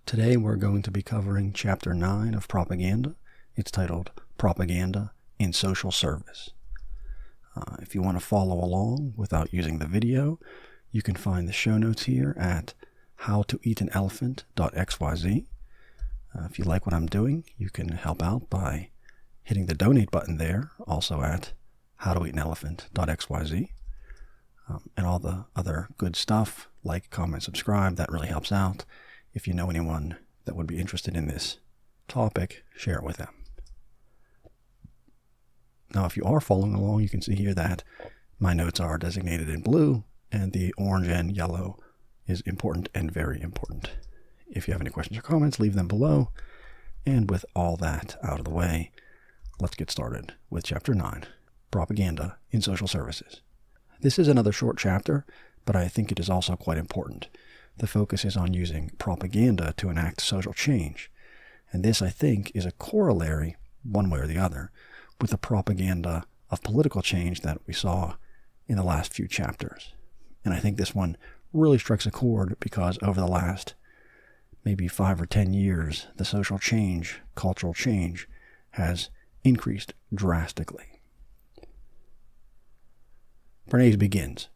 Today we're going to be covering Chapter 9 of Propaganda. It's titled Propaganda in Social Service. If you want to follow along without using the video, you can find the show notes here at howtoeatanelephant.xyz. If you like what I'm doing, you can help out by hitting the donate button there, also at howtoeatanelephant.xyz. And all the other good stuff, like, comment, subscribe, that really helps out. If you know anyone that would be interested in this topic, share it with them. Now, if you are following along, you can see here that my notes are designated in blue, and the orange and yellow is important and very important. If you have any questions or comments, leave them below. And with all that out of the way, let's get started with Chapter 9, Propaganda in Social Services. This is another short chapter, but I think it is also quite important. The focus is on using propaganda to enact social change, and this, I think, is a corollary, one way or the other, with the propaganda of political change that we saw in the last few chapters. And I think this one really strikes a chord because over the last maybe 5 or 10 years, the social change, cultural change, has increased drastically. Bernays begins.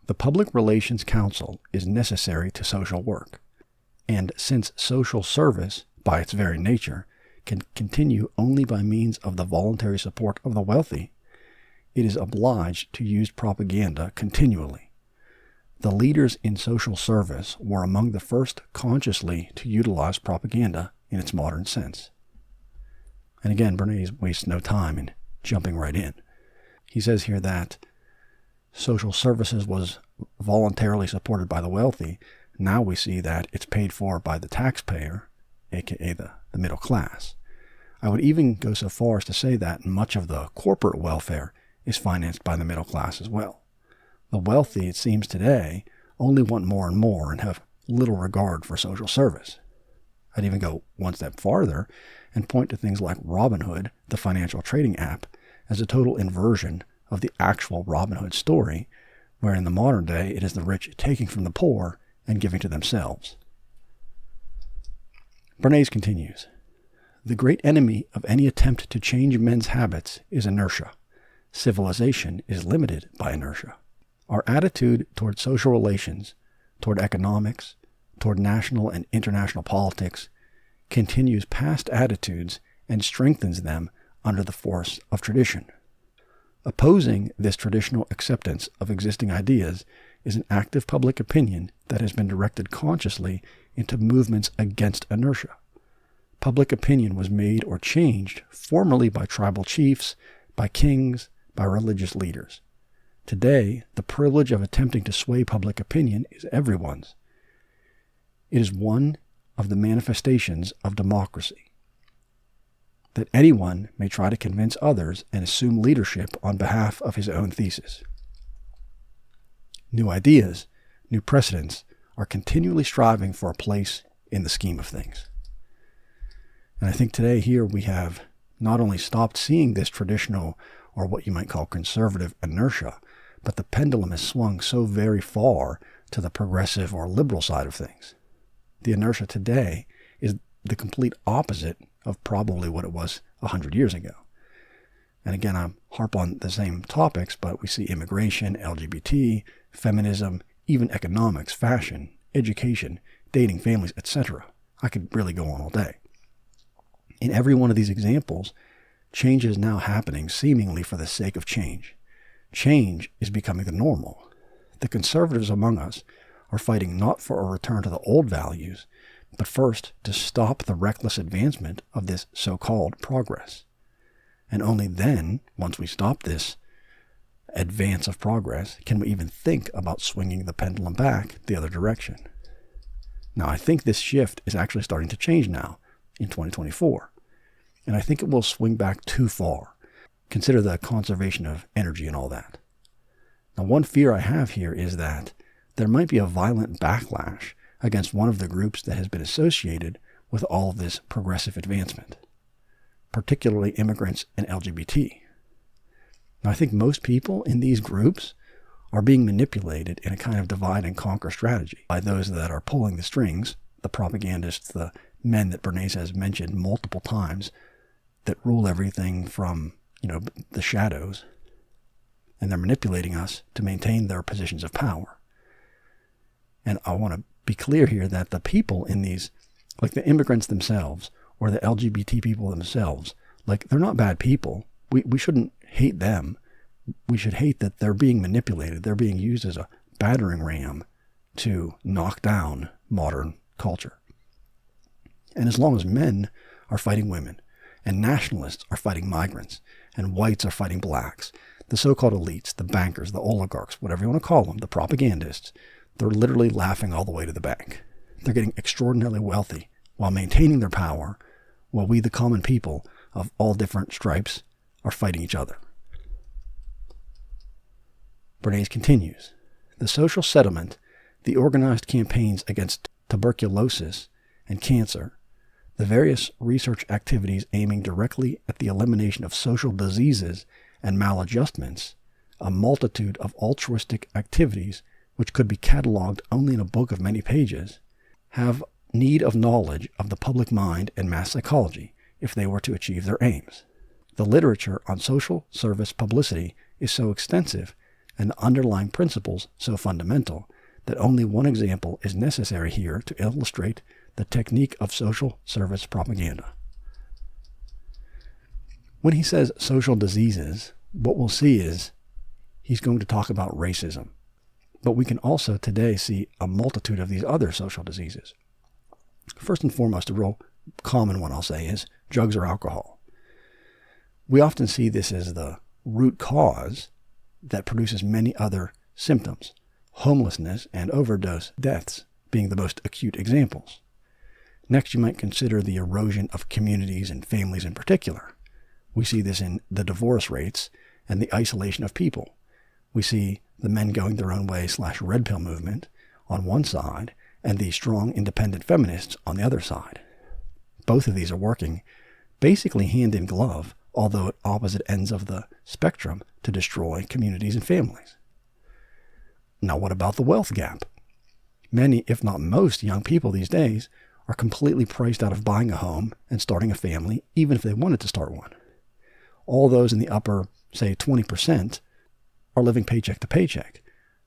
The Public Relations Counsel is necessary to social work, and since social service, by its very nature, can continue only by means of the voluntary support of the wealthy, it is obliged to use propaganda continually. The leaders in social service were among the first consciously to utilize propaganda in its modern sense. And again, Bernays wastes no time in jumping right in. He says here that social services was voluntarily supported by the wealthy. Now we see that it's paid for by the taxpayer, aka the middle class. I would even go so far as to say that much of the corporate welfare is financed by the middle class as well. The wealthy, it seems today, only want more and more and have little regard for social service. I'd even go one step farther and point to things like Robinhood, the financial trading app, as a total inversion of the actual Robin Hood story, where in the modern day it is the rich taking from the poor and giving to themselves. Bernays continues, the great enemy of any attempt to change men's habits is inertia. Civilization is limited by inertia. Our attitude toward social relations, toward economics, toward national and international politics, continues past attitudes and strengthens them under the force of tradition. Opposing this traditional acceptance of existing ideas is an active public opinion that has been directed consciously into movements against inertia. Public opinion was made or changed formerly by tribal chiefs, by kings, by religious leaders. Today, the privilege of attempting to sway public opinion is everyone's. It is one of the manifestations of democracy, that anyone may try to convince others and assume leadership on behalf of his own thesis. New ideas, new precedents are continually striving for a place in the scheme of things. And I think today here we have not only stopped seeing this traditional or what you might call conservative inertia, but the pendulum has swung so very far to the progressive or liberal side of things. The inertia today is the complete opposite of probably what it was 100 years ago. And again, I harp on the same topics, but we see immigration, LGBT, feminism, even economics, fashion, education, dating, families, etc. I could really go on all day. In every one of these examples, change is now happening seemingly for the sake of change. Change is becoming the normal. The conservatives among us are fighting not for a return to the old values, but first to stop the reckless advancement of this so-called progress. And only then, once we stop this advance of progress, can we even think about swinging the pendulum back the other direction. Now, I think this shift is actually starting to change now in 2024, and I think it will swing back too far. Consider the conservation of energy and all that. Now, one fear I have here is that there might be a violent backlash against one of the groups that has been associated with all of this progressive advancement, particularly immigrants and LGBT. Now, I think most people in these groups are being manipulated in a kind of divide and conquer strategy by those that are pulling the strings the propagandists, the men that Bernays has mentioned multiple times that rule everything from, the shadows, and they're manipulating us to maintain their positions of power. And I want to be clear here that the people in these, like the immigrants themselves or the LGBT people themselves, like they're not bad people. We shouldn't hate them. We should hate that they're being manipulated. They're being used as a battering ram to knock down modern culture. And as long as men are fighting women, and nationalists are fighting migrants, and whites are fighting blacks, the so-called elites, the bankers, the oligarchs, whatever you want to call them, the propagandists, they're literally laughing all the way to the bank. They're getting extraordinarily wealthy while maintaining their power, while we, the common people of all different stripes, are fighting each other. Bernays continues, the social settlement, the organized campaigns against tuberculosis and cancer, the various research activities aiming directly at the elimination of social diseases and maladjustments, a multitude of altruistic activities which could be cataloged only in a book of many pages, have need of knowledge of the public mind and mass psychology if they were to achieve their aims. The literature on social service publicity is so extensive and the underlying principles so fundamental that only one example is necessary here to illustrate the technique of social service propaganda. When he says social diseases, what we'll see is he's going to talk about racism. But we can also today see a multitude of these other social diseases. First and foremost, a real common one I'll say is drugs or alcohol. We often see this as the root cause that produces many other symptoms, homelessness and overdose deaths being the most acute examples. Next, you might consider the erosion of communities and families in particular. We see this in the divorce rates and the isolation of people. We see the men going their own way / red pill movement on one side and the strong independent feminists on the other side. Both of these are working basically hand in glove, although at opposite ends of the spectrum, to destroy communities and families. Now, what about the wealth gap? Many, if not most, young people these days are completely priced out of buying a home and starting a family, even if they wanted to start one. All those in the upper, say, 20% are living paycheck to paycheck,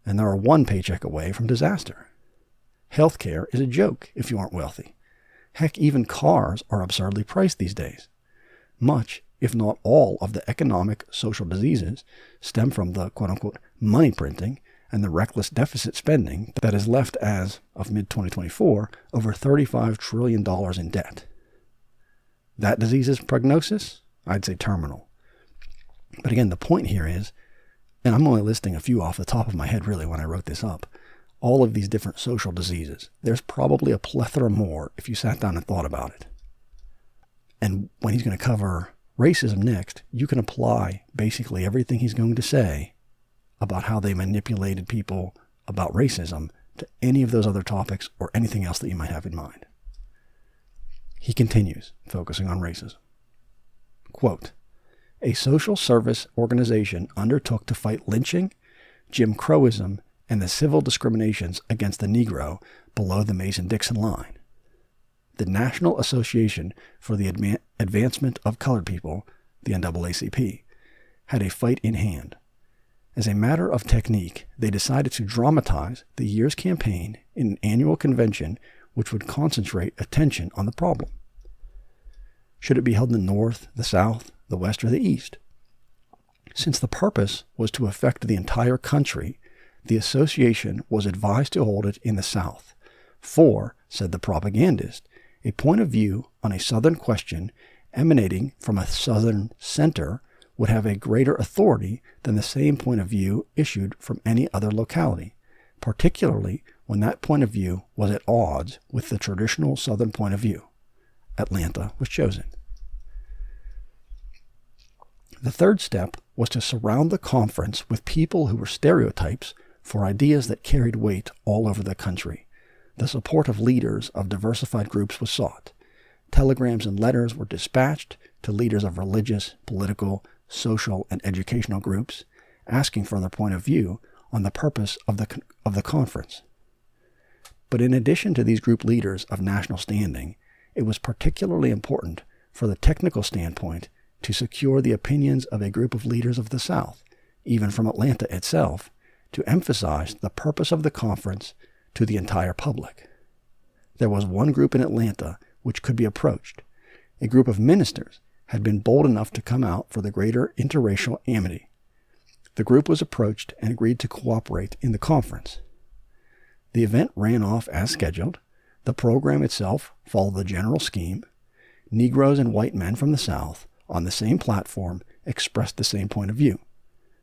and they are one paycheck away from disaster. Healthcare is a joke if you aren't wealthy. Heck, even cars are absurdly priced these days. Much, if not all, of the economic social diseases stem from the quote-unquote money printing and the reckless deficit spending that has left, as of mid-2024, over $35 trillion in debt. That disease's prognosis? I'd say terminal. But again, the point here is, and I'm only listing a few off the top of my head really when I wrote this up, all of these different social diseases. There's probably a plethora more if you sat down and thought about it. And when he's going to cover racism next, you can apply basically everything he's going to say about how they manipulated people about racism to any of those other topics or anything else that you might have in mind. He continues, focusing on racism. Quote, a social service organization undertook to fight lynching, Jim Crowism, and the civil discriminations against the Negro below the Mason-Dixon line. The National Association for the Advancement of Colored People, the NAACP, had a fight in hand. As a matter of technique, they decided to dramatize the year's campaign in an annual convention which would concentrate attention on the problem. Should it be held in the North, the South, the West, or the East? Since the purpose was to affect the entire country, the association was advised to hold it in the South. For, said the propagandist, a point of view on a Southern question emanating from a Southern center would have a greater authority than the same point of view issued from any other locality, particularly when that point of view was at odds with the traditional Southern point of view. Atlanta was chosen. The third step was to surround the conference with people who were stereotypes for ideas that carried weight all over the country. The support of leaders of diversified groups was sought. Telegrams and letters were dispatched to leaders of religious, political, social, and educational groups, asking for their point of view on the purpose of the conference. But in addition to these group leaders of national standing, it was particularly important for the technical standpoint to secure the opinions of a group of leaders of the South, even from Atlanta itself, to emphasize the purpose of the conference to the entire public. There was one group in Atlanta which could be approached. A group of ministers had been bold enough to come out for the greater interracial amity. The group was approached and agreed to cooperate in the conference. The event ran off as scheduled. The program itself followed the general scheme. Negroes and white men from the South, on the same platform, expressed the same point of view.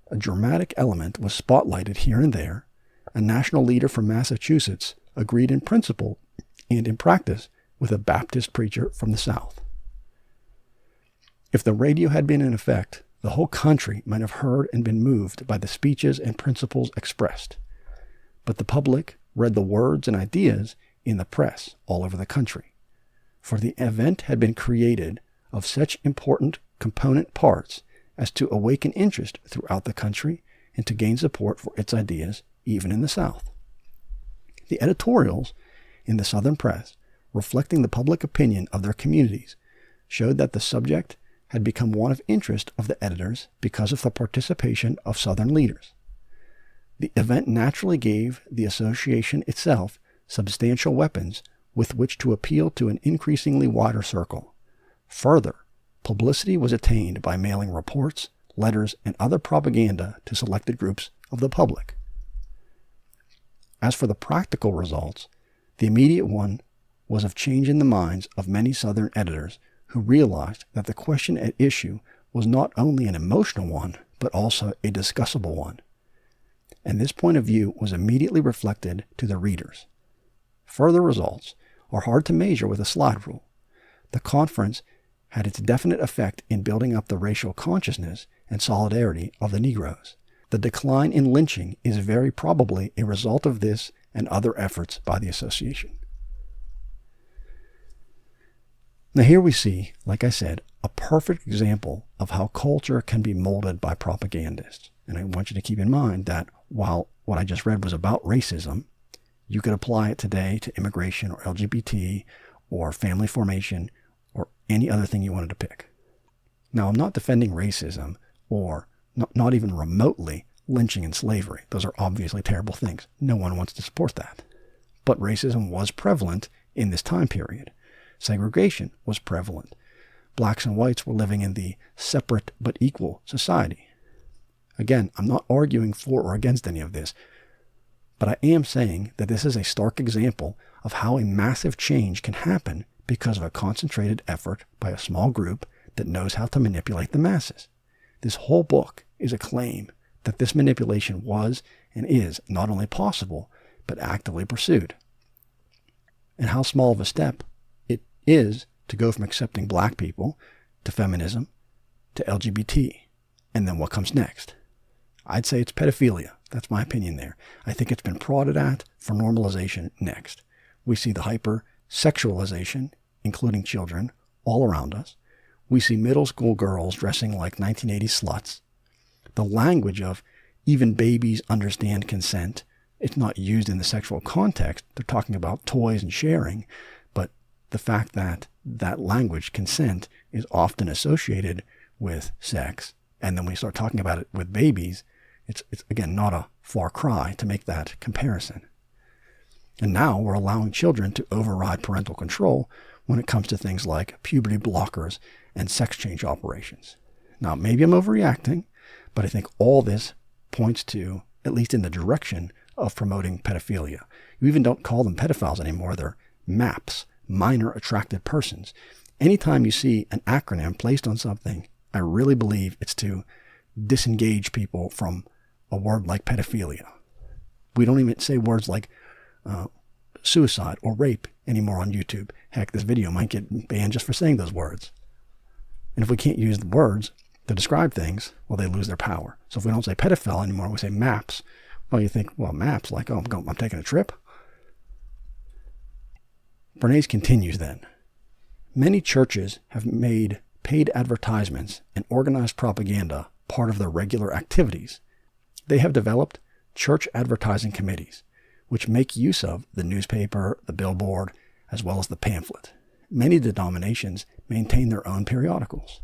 A dramatic element was spotlighted here and there. A national leader from Massachusetts agreed in principle and in practice with a Baptist preacher from the South. If the radio had been in effect, the whole country might have heard and been moved by the speeches and principles expressed. But the public read the words and ideas in the press all over the country. For the event had been created of such important component parts as to awaken interest throughout the country and to gain support for its ideas even in the South. The editorials in the Southern press, reflecting the public opinion of their communities, showed that the subject had become one of interest of the editors because of the participation of Southern leaders. The event naturally gave the association itself substantial weapons with which to appeal to an increasingly wider circle. Further, publicity was attained by mailing reports, letters, and other propaganda to selected groups of the public. As for the practical results, the immediate one was of change in the minds of many Southern editors who realized that the question at issue was not only an emotional one, but also a discussable one. And this point of view was immediately reflected to the readers. Further results are hard to measure with a slide rule. The conference had its definite effect in building up the racial consciousness and solidarity of the Negroes. The decline in lynching is very probably a result of this and other efforts by the association. Now here we see, like I said, a perfect example of how culture can be molded by propagandists. And I want you to keep in mind that while what I just read was about racism, you could apply it today to immigration or LGBT or family formation or any other thing you wanted to pick. Now, I'm not defending racism or not even remotely lynching and slavery. Those are obviously terrible things. No one wants to support that. But racism was prevalent in this time period. Segregation was prevalent. Blacks and whites were living in the separate but equal society. Again, I'm not arguing for or against any of this, but I am saying that this is a stark example of how a massive change can happen because of a concentrated effort by a small group that knows how to manipulate the masses. This whole book is a claim that this manipulation was and is not only possible, but actively pursued. And how small of a step it is to go from accepting black people to feminism to LGBT. And then what comes next? I'd say it's pedophilia. That's my opinion there. I think it's been prodded at for normalization next. We see the hyper-sexualization, including children, all around us. We see middle school girls dressing like 1980s sluts. The language of even babies understand consent. It's not used in the sexual context. They're talking about toys and sharing, but the fact that that language, consent, is often associated with sex, and then we start talking about it with babies, it's again not a far cry to make that comparison. And now we're allowing children to override parental control when it comes to things like puberty blockers and sex change operations. Now, maybe I'm overreacting, but I think all this points to, at least in the direction of promoting pedophilia. You even don't call them pedophiles anymore. They're MAPs, minor attracted persons. Anytime you see an acronym placed on something, I really believe it's to disengage people from a word like pedophilia. We don't even say words like suicide or rape anymore on YouTube. Heck, this video might get banned just for saying those words. And if we can't use the words to describe things, well, they lose their power. So if we don't say pedophile anymore, we say MAPS. Well, you think, well, MAPS, like, oh, I'm taking a trip. Bernays continues then. Many churches have made paid advertisements and organized propaganda part of their regular activities. They have developed church advertising committees, which make use of the newspaper, the billboard, as well as the pamphlet. Many denominations maintain their own periodicals.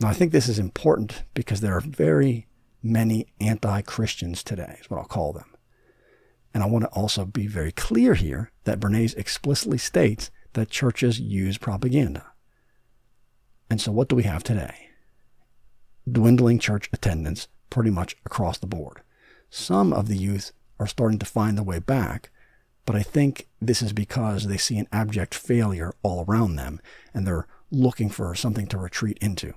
Now, I think this is important because there are very many anti-Christians today, is what I'll call them. And I want to also be very clear here that Bernays explicitly states that churches use propaganda. And so what do we have today? Dwindling church attendance pretty much across the board. Some of the youth are starting to find their way back, but I think this is because they see an abject failure all around them, and they're looking for something to retreat into.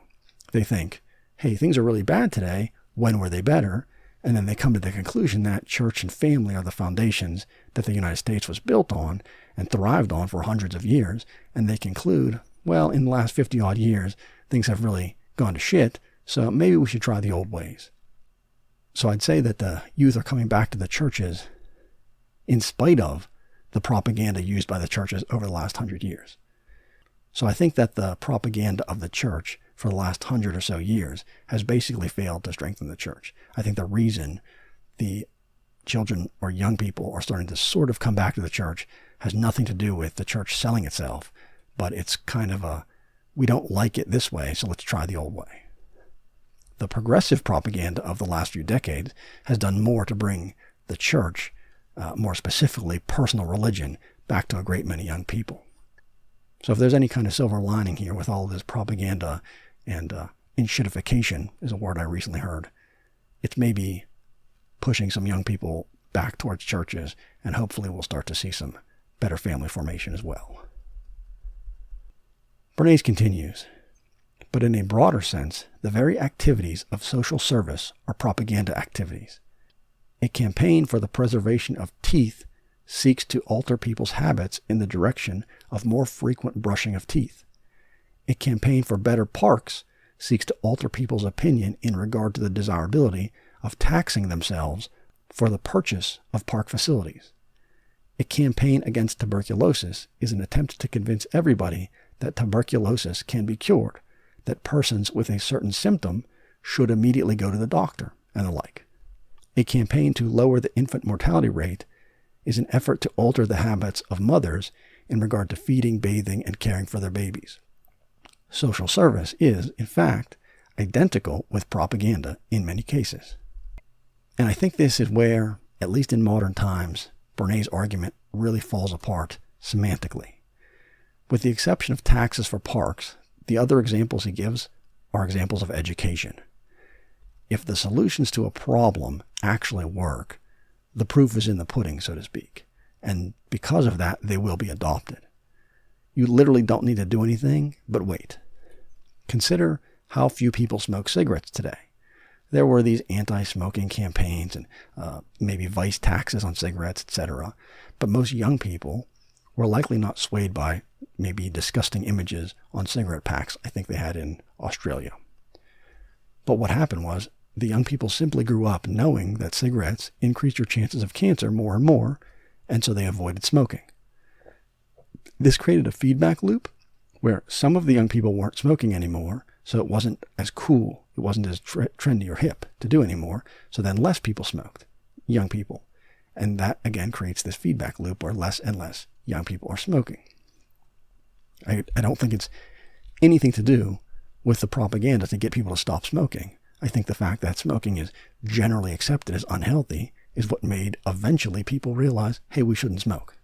They think, hey, things are really bad today. When were they better? And then they come to the conclusion that church and family are the foundations that the United States was built on and thrived on for hundreds of years. And they conclude, well, in the last 50 odd years, things have really gone to shit. So maybe we should try the old ways. So I'd say that the youth are coming back to the churches in spite of the propaganda used by the churches over the last 100 years. So I think that the propaganda of the church for the last 100 or so years has basically failed to strengthen the church. I think the reason the children or young people are starting to sort of come back to the church has nothing to do with the church selling itself, but it's kind of a, we don't like it this way, so let's try the old way. The progressive propaganda of the last few decades has done more to bring the church, more specifically personal religion, back to a great many young people. So if there's any kind of silver lining here with all of this propaganda and inshitification is a word I recently heard, it's maybe pushing some young people back towards churches, and hopefully we'll start to see some better family formation as well. Bernays continues, but in a broader sense, the very activities of social service are propaganda activities. A campaign for the preservation of teeth seeks to alter people's habits in the direction of more frequent brushing of teeth. A campaign for better parks seeks to alter people's opinion in regard to the desirability of taxing themselves for the purchase of park facilities. A campaign against tuberculosis is an attempt to convince everybody that tuberculosis can be cured, that persons with a certain symptom should immediately go to the doctor, and the like. A campaign to lower the infant mortality rate is an effort to alter the habits of mothers in regard to feeding, bathing, and caring for their babies. Social service is, in fact, identical with propaganda in many cases. And I think this is where, at least in modern times, Bernays' argument really falls apart semantically. With the exception of taxes for parks, the other examples he gives are examples of education. If the solutions to a problem actually work, the proof is in the pudding, so to speak. And because of that, they will be adopted. You literally don't need to do anything but wait. Consider how few people smoke cigarettes today. There were these anti-smoking campaigns and maybe vice taxes on cigarettes, etc. But most young people were likely not swayed by maybe disgusting images on cigarette packs I think they had in Australia. But what happened was the young people simply grew up knowing that cigarettes increased your chances of cancer more and more, and so they avoided smoking. This created a feedback loop where some of the young people weren't smoking anymore, so it wasn't as cool, it wasn't as trendy or hip to do anymore, so then less people smoked, young people. And that, again, creates this feedback loop where less and less young people are smoking. I don't think it's anything to do with the propaganda to get people to stop smoking. I think the fact that smoking is generally accepted as unhealthy is what made eventually people realize, hey, we shouldn't smoke.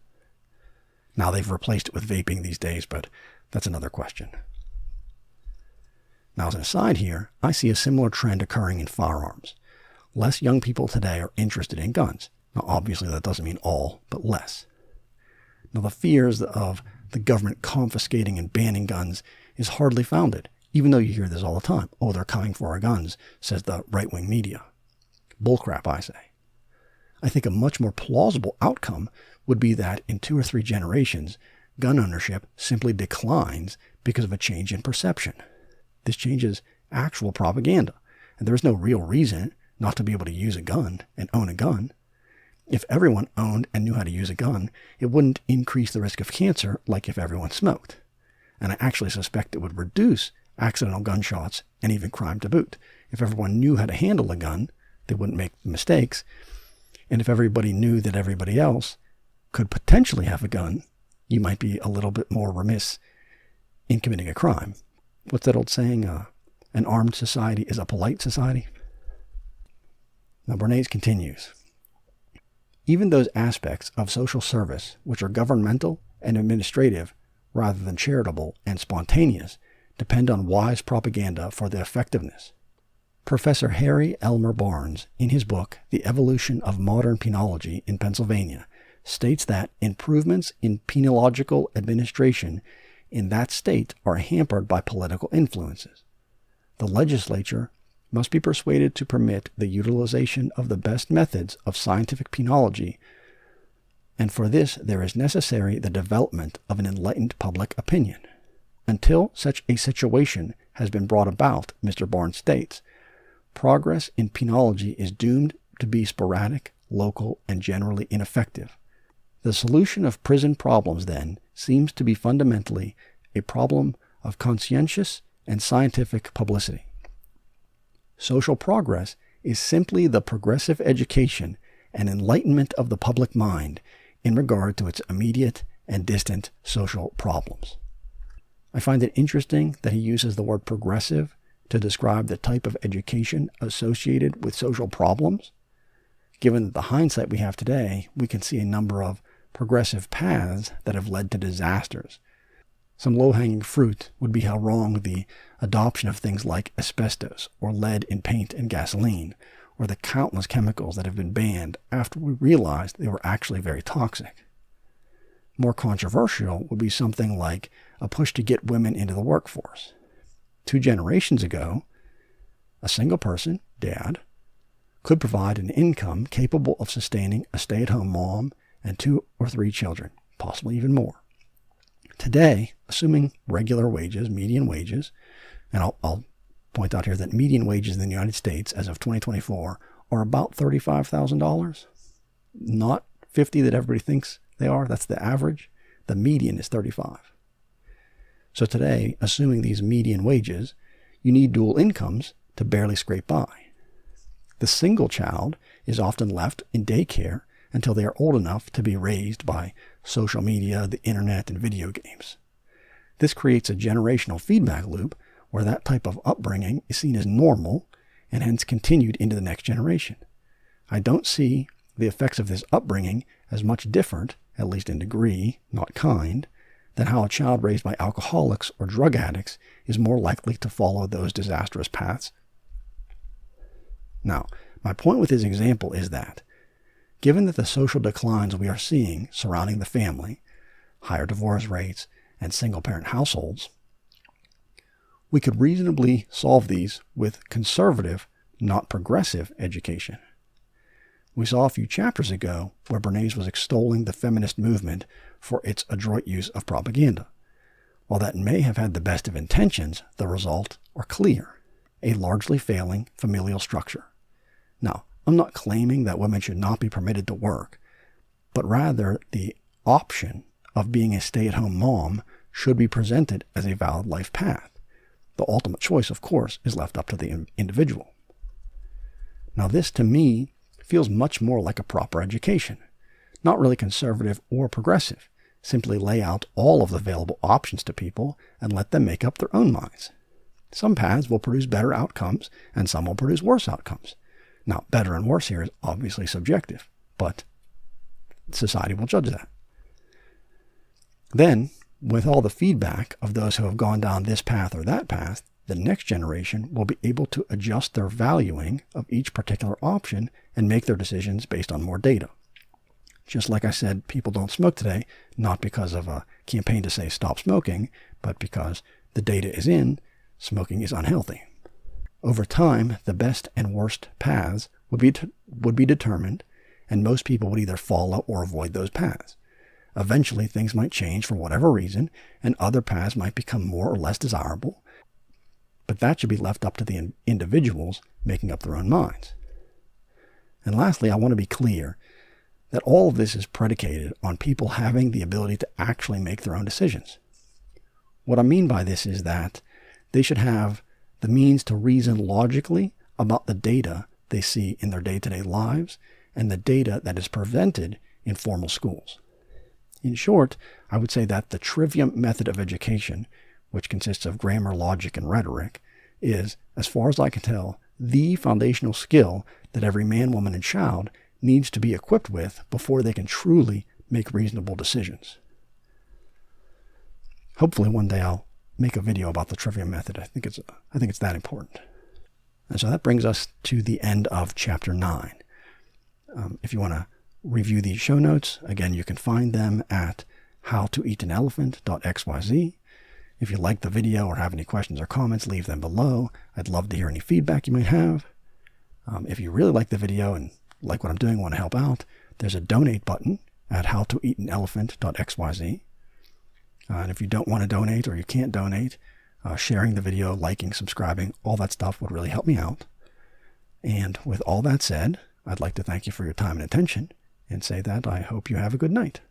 Now they've replaced it with vaping these days, but that's another question. Now, as an aside here, I see a similar trend occurring in firearms. Less young people today are interested in guns. Now, obviously, that doesn't mean all, but less. Now, the fears of the government confiscating and banning guns is hardly founded, even though you hear this all the time. Oh, they're coming for our guns, says the right-wing media. Bullcrap, I say. I think a much more plausible outcome would be that in 2 or 3 generations, gun ownership simply declines because of a change in perception. This changes actual propaganda, and there is no real reason not to be able to use a gun and own a gun. If everyone owned and knew how to use a gun, it wouldn't increase the risk of cancer like if everyone smoked. And I actually suspect it would reduce accidental gunshots and even crime to boot. If everyone knew how to handle a gun, they wouldn't make mistakes. And if everybody knew that everybody else could potentially have a gun, you might be a little bit more remiss in committing a crime. What's that old saying? An armed society is a polite society. Now, Bernays continues. Even those aspects of social service which are governmental and administrative rather than charitable and spontaneous depend on wise propaganda for their effectiveness. Professor Harry Elmer Barnes, in his book The Evolution of Modern Penology in Pennsylvania, states that improvements in penological administration in that state are hampered by political influences. The legislature must be persuaded to permit the utilization of the best methods of scientific penology, and for this there is necessary the development of an enlightened public opinion. Until such a situation has been brought about, Mr. Barnes states, progress in penology is doomed to be sporadic, local, and generally ineffective. The solution of prison problems, then, seems to be fundamentally a problem of conscientious and scientific publicity. Social progress is simply the progressive education and enlightenment of the public mind in regard to its immediate and distant social problems. I find it interesting that he uses the word progressive to describe the type of education associated with social problems. Given the hindsight we have today, we can see a number of progressive paths that have led to disasters. Some low-hanging fruit would be how wrong the adoption of things like asbestos or lead in paint and gasoline, or the countless chemicals that have been banned after we realized they were actually very toxic. More controversial would be something like a push to get women into the workforce. 2 generations ago, a single person, dad, could provide an income capable of sustaining a stay-at-home mom and 2 or 3 children, possibly even more. Today, assuming regular wages, median wages, and I'll point out here that median wages in the United States as of 2024 are about $35,000. Not 50 that everybody thinks they are. That's the average. The median is 35. So today, assuming these median wages, you need dual incomes to barely scrape by. The single child is often left in daycare until they are old enough to be raised by social media, the internet, and video games. This creates a generational feedback loop where that type of upbringing is seen as normal and hence continued into the next generation. I don't see the effects of this upbringing as much different, at least in degree, not kind, than how a child raised by alcoholics or drug addicts is more likely to follow those disastrous paths. Now, my point with his example is that, given that the social declines we are seeing surrounding the family, higher divorce rates, and single-parent households, we could reasonably solve these with conservative, not progressive education. We saw a few chapters ago where Bernays was extolling the feminist movement for its adroit use of propaganda. While that may have had the best of intentions, the result are clear: a largely failing familial structure. Now, I'm not claiming that women should not be permitted to work, but rather the option of being a stay-at-home mom should be presented as a valid life path. The ultimate choice, of course, is left up to the individual. Now, this, to me, feels much more like a proper education. Not really conservative or progressive. Simply lay out all of the available options to people and let them make up their own minds. Some paths will produce better outcomes, and some will produce worse outcomes. Now, better and worse here is obviously subjective, but society will judge that. Then, with all the feedback of those who have gone down this path or that path, the next generation will be able to adjust their valuing of each particular option and make their decisions based on more data. Just like I said, people don't smoke today, not because of a campaign to say stop smoking, but because the data is in, smoking is unhealthy. Over time, the best and worst paths would be determined, and most people would either follow or avoid those paths. Eventually, things might change for whatever reason, and other paths might become more or less desirable, but that should be left up to the individuals making up their own minds. And lastly, I want to be clear that all of this is predicated on people having the ability to actually make their own decisions. What I mean by this is that they should have the means to reason logically about the data they see in their day-to-day lives and the data that is presented in formal schools. In short, I would say that the trivium method of education, which consists of grammar, logic, and rhetoric, is, as far as I can tell, the foundational skill that every man, woman, and child needs to be equipped with before they can truly make reasonable decisions. Hopefully one day I'll make a video about the trivium method. I think it's that important. And so that brings us to the end of chapter 9. If you want to review these show notes, again, you can find them at howtoeatanelephant.xyz. If you like the video or have any questions or comments, leave them below. I'd love to hear any feedback you might have. If you really like the video and like what I'm doing, want to help out, there's a donate button at howtoeatanelephant.xyz. And if you don't want to donate or you can't donate, sharing the video, liking, subscribing, all that stuff would really help me out. And with all that said, I'd like to thank you for your time and attention and say that I hope you have a good night.